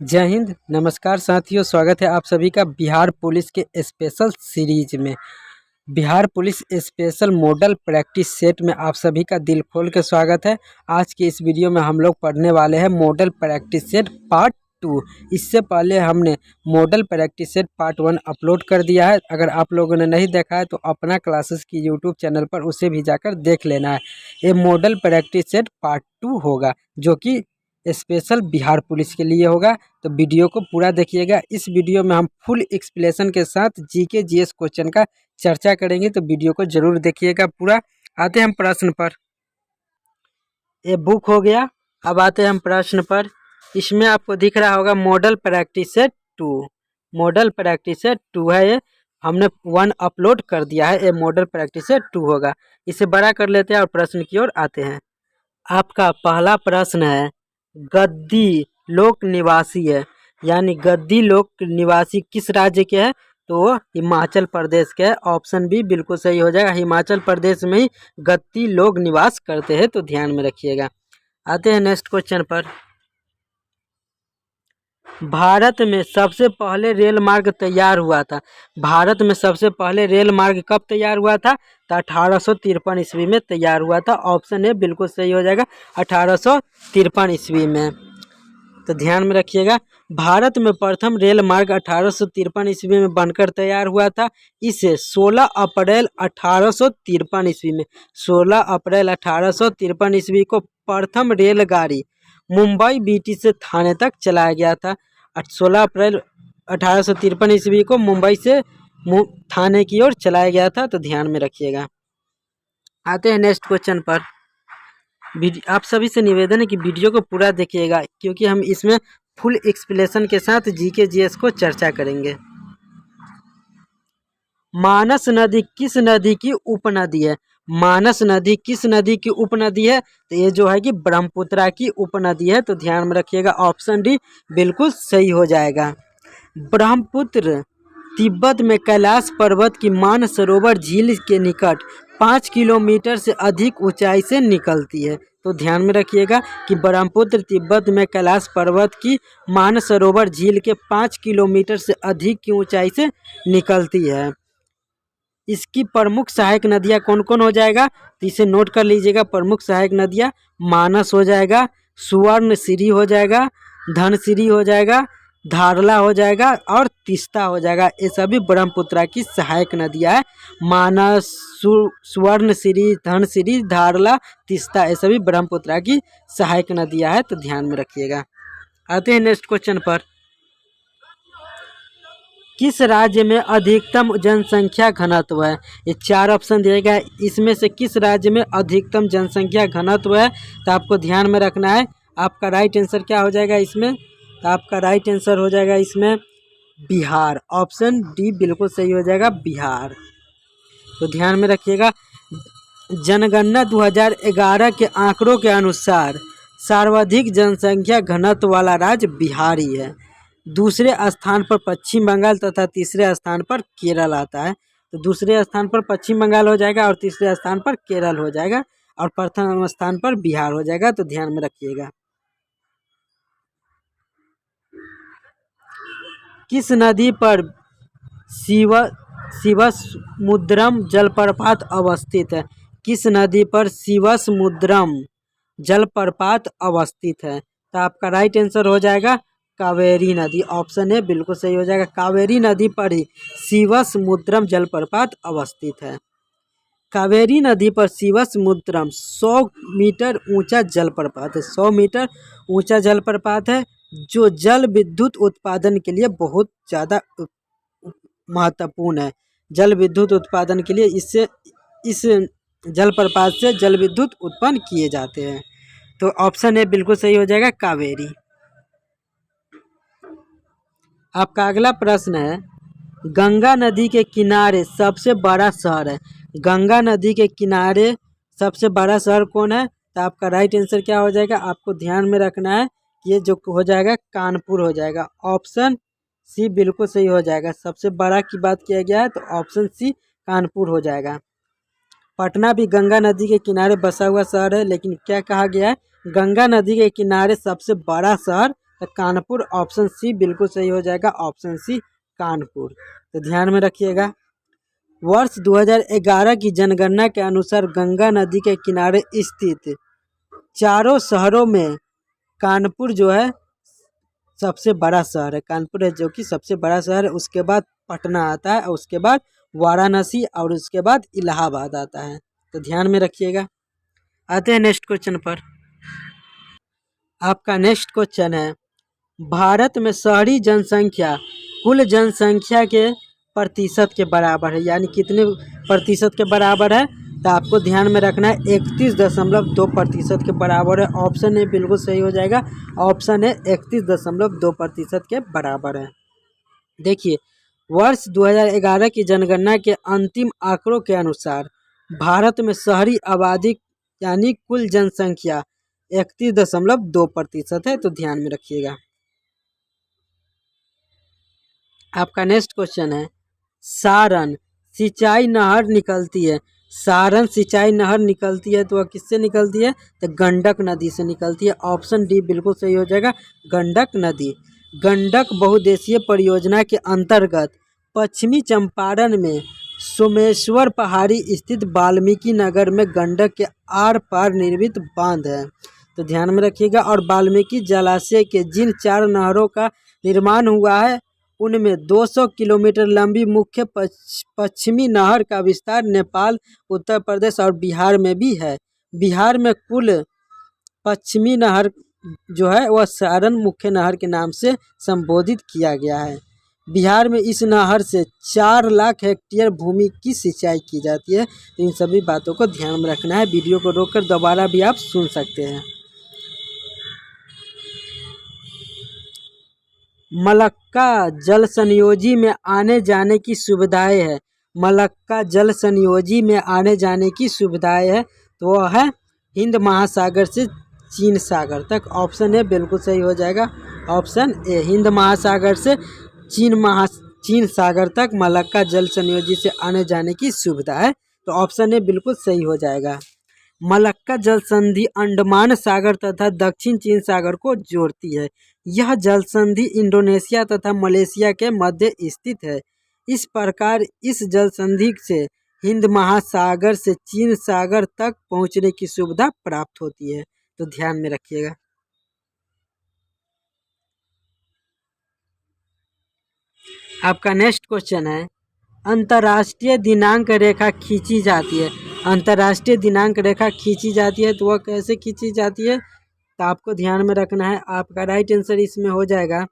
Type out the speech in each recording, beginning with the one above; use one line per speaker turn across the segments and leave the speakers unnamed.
जय हिंद। नमस्कार साथियों, स्वागत है आप सभी का बिहार पुलिस के स्पेशल सीरीज में। Bihar police special model practice set में आप सभी का दिल खोल के स्वागत है। आज की इस वीडियो में हम लोग पढ़ने वाले हैं मॉडल प्रैक्टिस सेट पार्ट 2। इससे पहले हमने model practice set part 1 upload कर दिया है। अगर आप लोगों ने नहीं देखा है तो अपना क्लासेस की यूट्यूब चैनल पर उसे भी जाकर देख लेना है। ये मॉडल प्रैक्टिस सेट पार्ट 2 होगा जो कि स्पेशल बिहार पुलिस के लिए होगा। तो वीडियो को पूरा देखिएगा। इस वीडियो में हम फुल एक्सप्लेनेशन के साथ जीके जीएस क्वेश्चन का चर्चा करेंगे, तो वीडियो को जरूर देखिएगा पूरा। आते हैं हम प्रश्न पर। ये बुक हो गया। अब आते हैं हम प्रश्न पर। इसमें आपको दिख रहा होगा model practice set 2। Model practice set 2 है ये। हमने 1 अपलोड कर दिया है। ये मॉडल प्रैक्टिस सेट 2 होगा। इसे बड़ा कर लेते हैं और प्रश्न की ओर आते हैं। आपका पहला प्रश्न है, गद्दी लोक निवासी है, यानी गद्दी लोक निवासी किस राज्य के हैं? तो वो हिमाचल प्रदेश के है। ऑप्शन बी बिल्कुल सही हो जाएगा। हिमाचल प्रदेश में ही गद्दी लोग निवास करते हैं, तो ध्यान में रखिएगा। आते हैं नेक्स्ट क्वेश्चन पर। भारत में सबसे पहले रेल मार्ग तैयार हुआ था। भारत में सबसे पहले रेल मार्ग कब तैयार हुआ था? तो 1853 ईस्वी में तैयार हुआ था। ऑप्शन ए बिल्कुल सही हो जाएगा, 1853 ईस्वी में। तो ध्यान में रखिएगा, भारत में प्रथम रेल मार्ग 1853 ईस्वी में बनकर तैयार हुआ था। इसे 16 अप्रैल 1853 ईस्वी में 16 अप्रैल 1853 ईस्वी को प्रथम रेलगाड़ी मुंबई बीटी से थाने तक चलाया गया था। 16 अप्रैल 1853 ईस्वी को मुंबई से थाने की ओर चलाया गया था। तो ध्यान में रखिएगा। आते हैं नेक्स्ट क्वेश्चन पर। आप सभी से निवेदन है कि वीडियो को पूरा देखिएगा, क्योंकि हम इसमें फुल एक्सप्लेनेशन के साथ जीके जीएस को चर्चा करेंगे। मानस नदी किस नदी की उपनदी है? मानस नदी किस नदी की उपनदी है? तो ये जो है कि ब्रह्मपुत्रा की उपनदी है। तो ध्यान में रखिएगा, ऑप्शन डी बिल्कुल सही हो जाएगा। ब्रह्मपुत्र तिब्बत में कैलाश पर्वत की मानसरोवर झील के निकट 5 किलोमीटर से अधिक ऊंचाई से निकलती है। तो ध्यान में रखिएगा कि ब्रह्मपुत्र तिब्बत में कैलाश पर्वत की मानसरोवर झील के 5 किलोमीटर से अधिक की ऊंचाई से निकलती है। इसकी प्रमुख सहायक नदियाँ कौन कौन हो जाएगा? तो इसे नोट कर लीजिएगा। प्रमुख सहायक नदियाँ मानस हो जाएगा, सुवर्णसिरी हो जाएगा, धनसिरी हो जाएगा, धारला हो जाएगा और तीस्ता हो जाएगा। ये सभी ब्रह्मपुत्रा की सहायक नदियाँ है। मानस, सुवर्णसिरी, धनसिरी, धारला, तीस्ता, ये सभी ब्रह्मपुत्रा की सहायक नदियाँ है। तो ध्यान में रखिएगा। आते हैं नेक्स्ट क्वेश्चन पर। किस राज्य में अधिकतम जनसंख्या घनत्व है? ये 4 ऑप्शन दिया गया है। इसमें से किस राज्य में अधिकतम जनसंख्या घनत्व है? तो आपको ध्यान में रखना है। आपका राइट आंसर क्या हो जाएगा इसमें? तो आपका राइट आंसर हो जाएगा इसमें बिहार। ऑप्शन डी बिल्कुल सही हो जाएगा, बिहार। तो ध्यान में रखिएगा, जनगणना 2011 के आंकड़ों के अनुसार सर्वाधिक जनसंख्या घनत्व वाला राज्य बिहार ही है। दूसरे स्थान पर पश्चिम बंगाल तथा तीसरे स्थान पर केरल आता है। तो दूसरे स्थान पर पश्चिम बंगाल हो जाएगा और तीसरे स्थान पर केरल हो जाएगा और प्रथम स्थान पर बिहार हो जाएगा। तो ध्यान में रखिएगा। किस नदी पर शिवसमुद्रम जलप्रपात अवस्थित है? किस नदी पर शिवसमुद्रम जलप्रपात अवस्थित है? तो आपका राइट आंसर हो जाएगा कावेरी नदी। ऑप्शन ए बिल्कुल सही हो जाएगा। कावेरी नदी पर ही शिवसमुद्रम जलप्रपात अवस्थित है। कावेरी नदी पर शिवसमुद्रम 100 मीटर ऊंचा जलप्रपात है। 100 मीटर ऊंचा जलप्रपात है, जो जल विद्युत उत्पादन के लिए बहुत ज़्यादा महत्वपूर्ण है। जल विद्युत उत्पादन के लिए इस जलप्रपात से जल विद्युत उत्पन्न किए जाते हैं। तो ऑप्शन ए बिल्कुल सही हो जाएगा, कावेरी। आपका अगला प्रश्न है, गंगा नदी के किनारे सबसे बड़ा शहर है। गंगा नदी के किनारे सबसे बड़ा शहर कौन है? तो आपका राइट आंसर क्या हो जाएगा? आपको ध्यान में रखना है, ये जो हो जाएगा कानपुर हो जाएगा। ऑप्शन सी बिल्कुल सही हो जाएगा। सबसे बड़ा की बात किया गया है तो ऑप्शन सी कानपुर हो जाएगा। पटना भी गंगा नदी के किनारे बसा हुआ शहर है, लेकिन क्या कहा गया है? गंगा नदी के किनारे सबसे बड़ा शहर तो कानपुर ऑप्शन सी बिल्कुल सही हो जाएगा, ऑप्शन सी कानपुर। तो ध्यान में रखिएगा। वर्ष 2011 की जनगणना के अनुसार गंगा नदी के किनारे स्थित चारों शहरों में कानपुर जो है सबसे बड़ा शहर है। कानपुर है जो कि सबसे बड़ा शहर है। उसके बाद पटना आता है और उसके बाद वाराणसी और उसके बाद इलाहाबाद आता है। तो ध्यान में रखिएगा। आते हैं नेक्स्ट क्वेश्चन पर। आपका नेक्स्ट क्वेश्चन है, भारत में शहरी जनसंख्या कुल जनसंख्या के प्रतिशत के बराबर है, यानी कितने प्रतिशत के बराबर है? तो आपको ध्यान में रखना है 31.2% के बराबर है। ऑप्शन ए बिल्कुल सही हो जाएगा, ऑप्शन ए 31.2% के बराबर है। देखिए, वर्ष 2011 की जनगणना के अंतिम आंकड़ों के अनुसार भारत में शहरी आबादी यानी कुल जनसंख्या 31.2% है। तो ध्यान में रखिएगा। आपका नेक्स्ट क्वेश्चन है, सारण सिंचाई नहर निकलती है। सारण सिंचाई नहर निकलती है तो वह किससे निकलती है? तो गंडक नदी से निकलती है। ऑप्शन डी बिल्कुल सही हो जाएगा, गंडक नदी। गंडक बहुउद्देशीय परियोजना के अंतर्गत पश्चिमी चंपारण में सोमेश्वर पहाड़ी स्थित वाल्मीकि नगर में गंडक के आर पार निर्मित बांध है। तो ध्यान में रखिएगा। और वाल्मीकि जलाशय के जिन 4 नहरों का निर्माण हुआ है उनमें 200 किलोमीटर लंबी मुख्य पश्चिमी नहर का विस्तार नेपाल, उत्तर प्रदेश और बिहार में भी है। बिहार में कुल पश्चिमी नहर जो है वह सारण मुख्य नहर के नाम से संबोधित किया गया है। बिहार में इस नहर से 4 लाख हेक्टेयर भूमि की सिंचाई की जाती है। तो इन सभी बातों को ध्यान में रखना है। वीडियो को रोककर दोबारा भी आप सुन सकते हैं। मलक्का जल संयोजी में आने जाने की सुविधाएं है। मलक्का जल संयोजी में आने जाने की सुविधाएं है तो वह है हिंद महासागर से चीन सागर तक। ऑप्शन ए बिल्कुल सही हो जाएगा, ऑप्शन ए हिंद महासागर से चीन सागर तक मलक्का जल संयोजी से आने जाने की सुविधा है। तो ऑप्शन ए बिल्कुल सही हो जाएगा। मलक्का जल संधि अंडमान सागर तथा दक्षिण चीन सागर को जोड़ती है। यह जल संधि इंडोनेशिया तथा मलेशिया के मध्य स्थित है। इस प्रकार इस जल संधि से हिंद महासागर से चीन सागर तक पहुंचने की सुविधा प्राप्त होती है। तो ध्यान में रखिएगा। आपका नेक्स्ट क्वेश्चन है, अंतर्राष्ट्रीय दिनांक रेखा खींची जाती है। अंतर्राष्ट्रीय दिनांक रेखा खींची जाती है तो वह कैसे खींची जाती है? तो आपको ध्यान में रखना है। आपका राइट आंसर इसमें हो जाएगा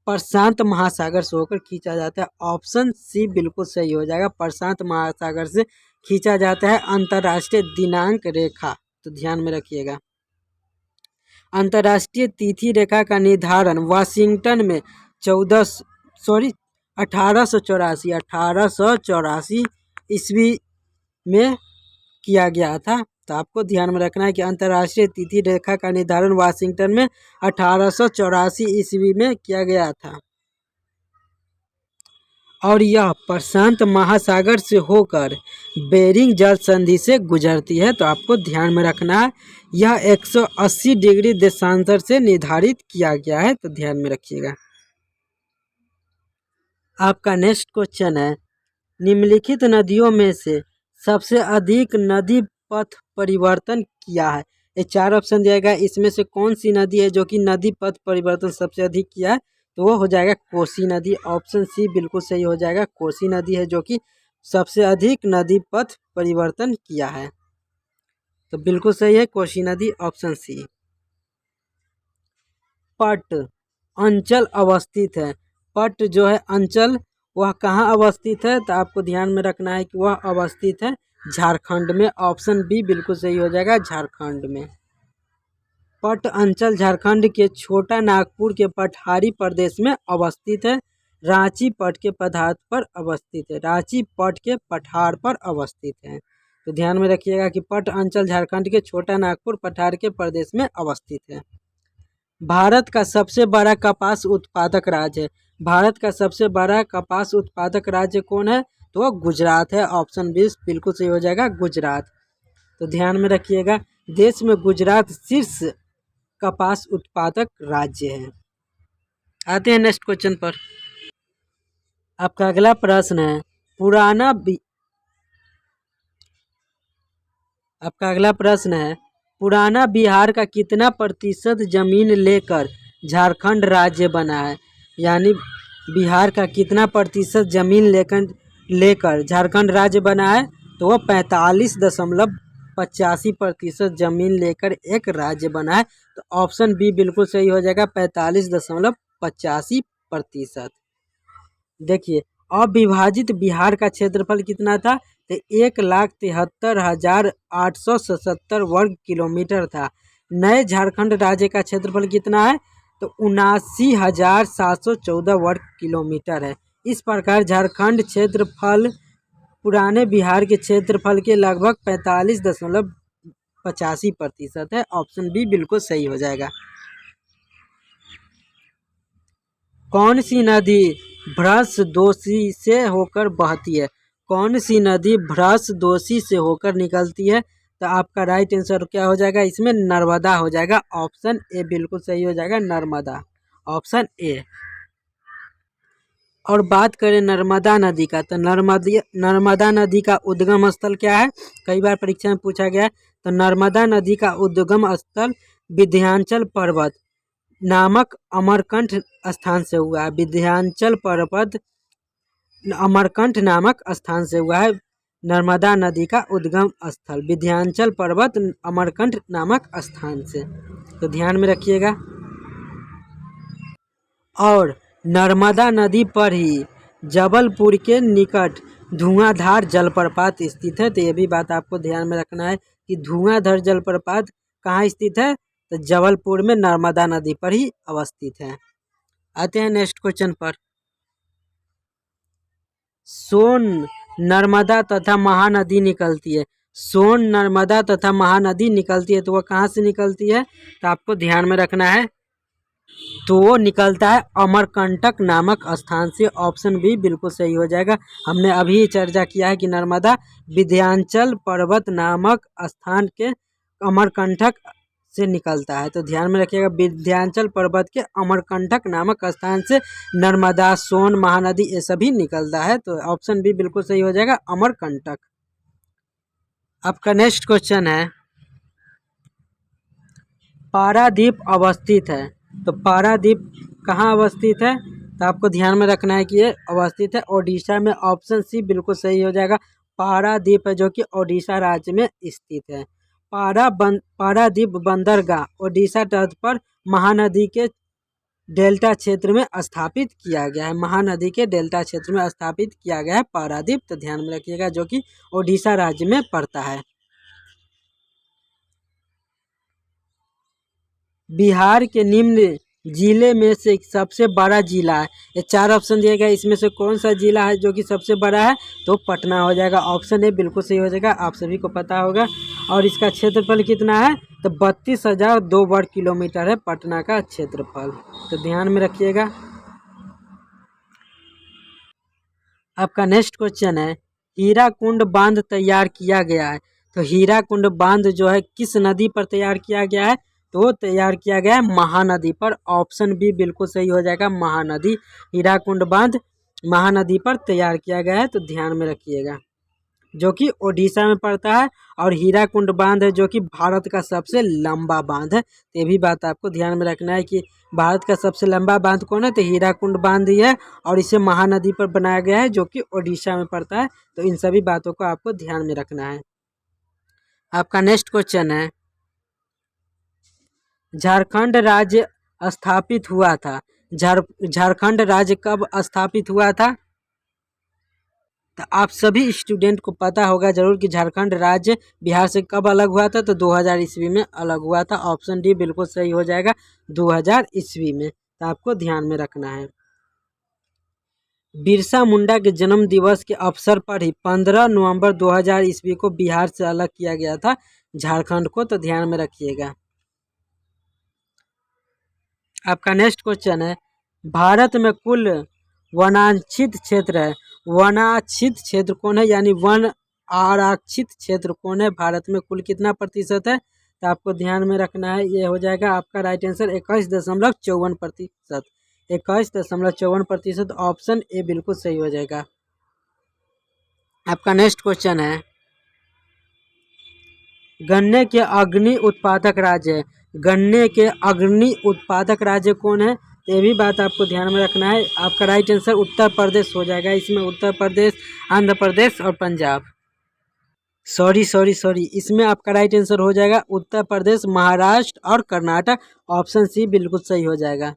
प्रशांत महासागर से होकर खींचा जाता है। ऑप्शन सी बिल्कुल सही हो जाएगा, प्रशांत महासागर से खींचा जाता है अंतर्राष्ट्रीय दिनांक रेखा। तो ध्यान में रखिएगा। अंतर्राष्ट्रीय तिथि रेखा का निर्धारण वाशिंगटन में 1884 ईस्वी में किया गया था। तो आपको ध्यान में रखना है कि अंतर्राष्ट्रीय तिथि रेखा का निर्धारण वाशिंगटन में 1884 ईस्वी में किया गया था और यह प्रशांत महासागर से होकर बेरिंग जल संधि से गुजरती है। तो आपको ध्यान में रखना है, यह 180 डिग्री देशांतर से निर्धारित किया गया है। तो ध्यान में रखिएगा। आपका नेक्स्ट क्वेश्चन है, निम्नलिखित नदियों में से सबसे अधिक नदी पथ परिवर्तन किया है। ये 4 ऑप्शन दिया गया, इसमें से कौन सी नदी है जो कि नदी पथ परिवर्तन सबसे अधिक किया है? तो वो हो जाएगा कोसी नदी। ऑप्शन सी बिल्कुल सही हो जाएगा, कोसी नदी है जो कि सबसे अधिक नदी पथ परिवर्तन किया है। तो बिल्कुल सही है कोसी नदी, ऑप्शन सी। पट अंचल अवस्थित है। पट जो है अंचल वह कहाँ अवस्थित है? तो आपको ध्यान में रखना है कि वह अवस्थित है झारखंड में। ऑप्शन बी बिल्कुल सही हो जाएगा, झारखंड में। पट अंचल झारखंड के छोटा नागपुर के पठारी प्रदेश में अवस्थित है। रांची पट के पठार पर अवस्थित है। रांची पट के पठार पर अवस्थित है। तो ध्यान में रखिएगा कि पट अंचल झारखंड के छोटा नागपुर पठार के प्रदेश में अवस्थित है। भारत का सबसे बड़ा कपास उत्पादक राज्य है। भारत का सबसे बड़ा कपास उत्पादक राज्य कौन है? तो वह गुजरात है। ऑप्शन 20 बिल्कुल सही हो जाएगा, गुजरात। तो ध्यान में रखिएगा, देश में गुजरात शीर्ष कपास उत्पादक राज्य है। आते हैं नेक्स्ट क्वेश्चन पर। आपका अगला प्रश्न है पुराना आपका अगला प्रश्न है पुराना बिहार का कितना प्रतिशत जमीन लेकर झारखंड राज्य बना है। यानी बिहार का कितना प्रतिशत जमीन लेकर झारखंड राज्य बना है, तो वह 45.85% जमीन लेकर एक राज्य बना है। तो ऑप्शन बी बिल्कुल सही हो जाएगा, 45.85%। देखिए अविभाजित बिहार का क्षेत्रफल कितना था, तो 1,73,877 वर्ग किलोमीटर था। नए झारखंड राज्य का क्षेत्रफल कितना है, तो 79,714 वर्ग किलोमीटर है। इस प्रकार झारखंड क्षेत्रफल पुराने बिहार के क्षेत्रफल के लगभग 45.85% है। ऑप्शन बी बिल्कुल सही हो जाएगा। कौन सी नदी भ्रसदोषी से होकर बहती है। कौन सी नदी भ्रसदोषी से होकर निकलती है, तो आपका राइट आंसर क्या हो जाएगा, इसमें नर्मदा हो जाएगा। ऑप्शन ए बिल्कुल सही हो जाएगा, नर्मदा, ऑप्शन ए। और बात करें नर्मदा नदी का, तो नर्मदा नदी का उद्गम स्थल क्या है, कई बार परीक्षा में पूछा गया है। तो नर्मदा नदी का उद्गम स्थल विंध्याचल पर्वत नामक अमरकंठ स्थान से हुआ है। विंध्याचल पर्वत अमरकंठ नामक स्थान से हुआ है। नर्मदा नदी का उद्गम स्थल विंध्याचल पर्वत अमरकंठ नामक स्थान से, तो ध्यान में रखिएगा। और नर्मदा नदी पर ही जबलपुर के निकट धुआंधार जलप्रपात स्थित है। तो ये भी बात आपको ध्यान में रखना है कि धुआंधार जलप्रपात कहाँ स्थित है, तो जबलपुर में नर्मदा नदी पर ही अवस्थित है। आते हैं नेक्स्ट क्वेश्चन पर। सोन नर्मदा तथा महानदी निकलती है। सोन नर्मदा तथा महानदी निकलती है, तो वह कहाँ से निकलती है, तो आपको ध्यान में रखना है। तो वो निकलता है अमरकंटक नामक स्थान से। ऑप्शन बी बिल्कुल सही हो जाएगा। हमने अभी चर्चा किया है कि नर्मदा विंध्याचल पर्वत नामक स्थान के अमरकंटक से निकलता है। तो ध्यान में रखिएगा, विंध्याचल पर्वत के अमरकंटक नामक स्थान से नर्मदा, सोन, महानदी ये सभी निकलता है। तो ऑप्शन बी बिल्कुल सही हो जाएगा, अमरकंटक। आपका नेक्स्ट क्वेश्चन है पारादीप अवस्थित है। तो पारादीप कहाँ अवस्थित है, तो आपको ध्यान में रखना है कि ये अवस्थित है ओडिशा में। ऑप्शन सी बिल्कुल सही हो जाएगा, पारादीप है जो कि ओडिशा राज्य में स्थित है। पारादीप बंदरगाह ओडिशा तट पर महानदी के डेल्टा क्षेत्र में स्थापित किया गया है। महानदी के डेल्टा क्षेत्र में स्थापित किया गया है पारादीप। तो ध्यान में रखिएगा, जो कि ओडिशा राज्य में पड़ता है। बिहार के निम्न जिले में से सबसे बड़ा जिला है। ये 4 ऑप्शन दिया गया, इसमें से कौन सा जिला है जो कि सबसे बड़ा है, तो पटना हो जाएगा। ऑप्शन ए बिल्कुल सही हो जाएगा, आप सभी को पता होगा। और इसका क्षेत्रफल कितना है, तो 32,002 वर्ग किलोमीटर है पटना का क्षेत्रफल। तो ध्यान में रखिएगा। आपका नेक्स्ट क्वेश्चन है हीराकुंड बांध तैयार किया गया है। तो हीराकुंड बांध जो है किस नदी पर तैयार किया गया है, तो तैयार किया गया है महानदी पर। ऑप्शन बी बिल्कुल सही हो जाएगा, महानदी। हीराकुंड बांध महानदी पर तैयार किया गया है। तो ध्यान में रखिएगा, जो कि ओडिशा में पड़ता है। और हीराकुंड बांध है जो कि भारत का सबसे लंबा बांध है। तो ये भी बात आपको ध्यान में रखना है कि भारत का सबसे लंबा बांध कौन है, तो हीराकुंड बांध ही है। और इसे महानदी पर बनाया गया है जो कि ओडिशा में पड़ता है। तो इन सभी बातों को आपको ध्यान में रखना है। आपका नेक्स्ट क्वेश्चन है झारखंड राज्य स्थापित हुआ था। झारखंड राज्य कब स्थापित हुआ था, तो आप सभी स्टूडेंट को पता होगा जरूर कि झारखंड राज्य बिहार से कब अलग हुआ था, तो 2000 ईस्वी में अलग हुआ था। ऑप्शन डी बिल्कुल सही हो जाएगा, 2000 ईस्वी में। तो आपको ध्यान में रखना है। बिरसा मुंडा के जन्म दिवस के अवसर पर ही 15 नवंबर 2000 ईस्वी को बिहार से अलग किया गया था झारखंड को। तो ध्यान में रखिएगा। आपका नेक्स्ट क्वेश्चन है भारत में कुल वनांचित क्षेत्र है। वनांचित क्षेत्र कौन है, यानी वन आरक्षित क्षेत्र कौन है, भारत में कुल कितना प्रतिशत है, तो आपको ध्यान में रखना है। ये हो जाएगा आपका राइट आंसर 21.54%। 21.54%। ऑप्शन ए बिल्कुल सही हो जाएगा। आपका नेक्स्ट क्वेश्चन है, गन्ने के अग्नि उत्पादक राज्य, गन्ने के अग्नि उत्पादक राज्य कौन है? ये भी बात आपको ध्यान में रखना है। आपका राइट आंसर उत्तर प्रदेश हो जाएगा। इसमें उत्तर प्रदेश, आंध्र प्रदेश और पंजाब, सॉरी, इसमें आपका राइट आंसर हो जाएगा उत्तर प्रदेश, महाराष्ट्र और कर्नाटक। ऑप्शन सी बिल्कुल सही हो जाएगा।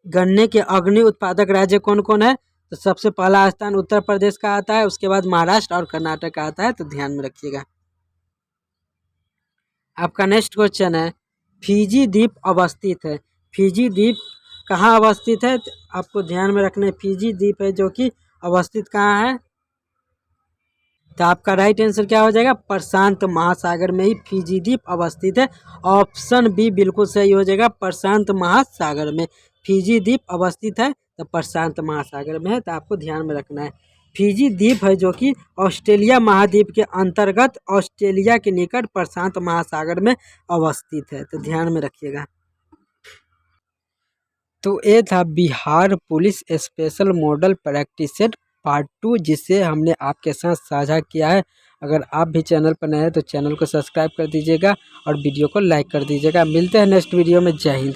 गन्ने के अग्नि उत्पादक राज्य कौन कौन है? तो सबसे पहला स्थान उत्तर प्रदेश का आता है, उसके बाद महाराष्ट्र और कर्नाटक का आता है, तो ध्यान में रखिएगा। आपका नेक्स्ट क्वेश्चन है, फिजी द्वीप अवस्थित है। फिजी द्वीप कहाँ अवस्थित है? तो आपको ध्यान में रखना है, फिजी द्वीप है जो कि अवस्थित कहाँ है? तो आपका राइट आंसर क्या हो जाएगा? प्रशांत महासागर में ही फिजी द्वीप अवस्थित है। ऑप्शन बी बिल्कुल सही हो जाएगा। प्रशांत महासागर में फिजी द्वीप अवस्थित है, तो प्रशांत महासागर में है, तो आपको ध्यान में रखना है। फिजी द्वीप है जो कि ऑस्ट्रेलिया महाद्वीप के अंतर्गत ऑस्ट्रेलिया के निकट प्रशांत महासागर में अवस्थित है, तो ध्यान में रखिएगा। तो ये था Bihar police special model practice set part 2, जिसे हमने आपके साथ साझा किया है। अगर आप भी चैनल पर नए हैं तो चैनल को सब्सक्राइब कर दीजिएगा और वीडियो को लाइक कर दीजिएगा। मिलते हैं नेक्स्ट वीडियो में। जय हिंद।